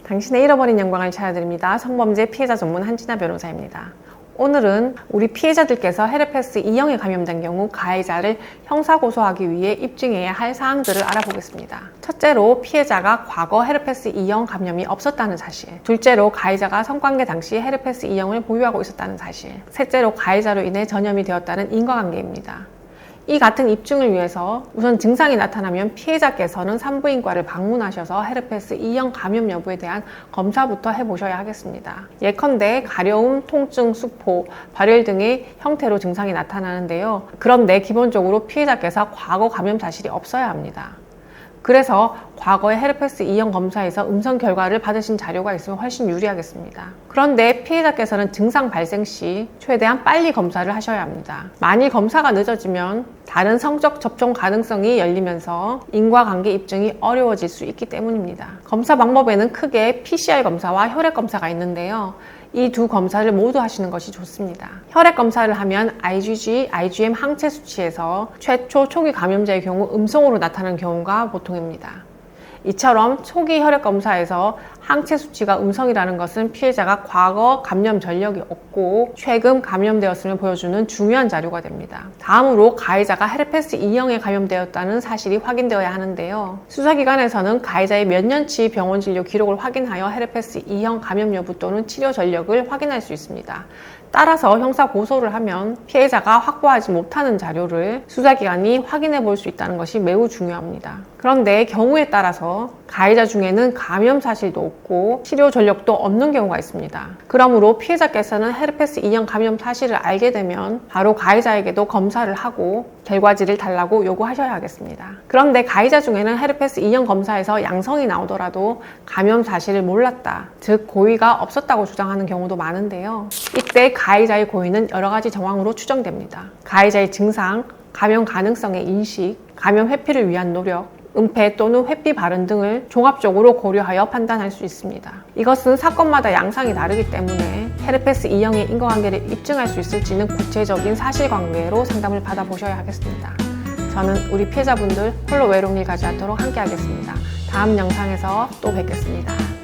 당신의 잃어버린 영광을 찾아드립니다. 성범죄 피해자 전문 한진아 변호사입니다. 오늘은 우리 피해자들께서 헤르페스 E형에 감염된 경우 가해자를 형사고소하기 위해 입증해야 할 사항들을 알아보겠습니다. 첫째로 피해자가 과거 헤르페스 E형 감염이 없었다는 사실, 둘째로 가해자가 성관계 당시 헤르페스 E형을 보유하고 있었다는 사실, 셋째로 가해자로 인해 전염이 되었다는 인과관계입니다. 이 같은 입증을 위해서 우선 증상이 나타나면 피해자께서는 산부인과를 방문하셔서 헤르페스 E형 감염 여부에 대한 검사부터 해보셔야 하겠습니다. 예컨대 가려움, 통증, 수포, 발열 등의 형태로 증상이 나타나는데요. 그런데 기본적으로 피해자께서 과거 감염 사실이 없어야 합니다. 그래서 과거에 헤르페스 E형 검사에서 음성 결과를 받으신 자료가 있으면 훨씬 유리하겠습니다. 그런데 피해자께서는 증상 발생 시 최대한 빨리 검사를 하셔야 합니다. 만일 검사가 늦어지면 다른 성적 접촉 가능성이 열리면서 인과관계 입증이 어려워질 수 있기 때문입니다. 검사 방법에는 크게 PCR 검사와 혈액 검사가 있는데요. 이 두 검사를 모두 하시는 것이 좋습니다. 혈액 검사를 하면 IgG, IgM 항체 수치에서 최초 초기 감염자의 경우 음성으로 나타나는 경우가 보통입니다. 이처럼 초기 혈액 검사에서 항체 수치가 음성이라는 것은 피해자가 과거 감염 전력이 없고 최근 감염되었음을 보여주는 중요한 자료가 됩니다. 다음으로 가해자가 헤르페스 E형에 감염되었다는 사실이 확인되어야 하는데요. 수사기관에서는 가해자의 몇 년치 병원 진료 기록을 확인하여 헤르페스 E형 감염 여부 또는 치료 전력을 확인할 수 있습니다. 따라서 형사 고소를 하면 피해자가 확보하지 못하는 자료를 수사기관이 확인해 볼 수 있다는 것이 매우 중요합니다. 그런데 경우에 따라서 가해자 중에는 감염 사실도 없고 치료 전력도 없는 경우가 있습니다. 그러므로 피해자께서는 헤르페스 E형 감염 사실을 알게 되면 바로 가해자에게도 검사를 하고 결과지를 달라고 요구하셔야 하겠습니다. 그런데 가해자 중에는 헤르페스 E형 검사에서 양성이 나오더라도 감염 사실을 몰랐다, 즉 고의가 없었다고 주장하는 경우도 많은데요. 이때 가해자의 고의는 여러 가지 정황으로 추정됩니다. 가해자의 증상, 감염 가능성의 인식, 감염 회피를 위한 노력, 은폐 또는 회피 발언 등을 종합적으로 고려하여 판단할 수 있습니다. 이것은 사건마다 양상이 다르기 때문에 헤르페스 E형의 인과관계를 입증할 수 있을지는 구체적인 사실관계로 상담을 받아보셔야 하겠습니다. 저는 우리 피해자분들 홀로 외로운 일 가지 않도록 함께 하겠습니다. 다음 영상에서 또 뵙겠습니다.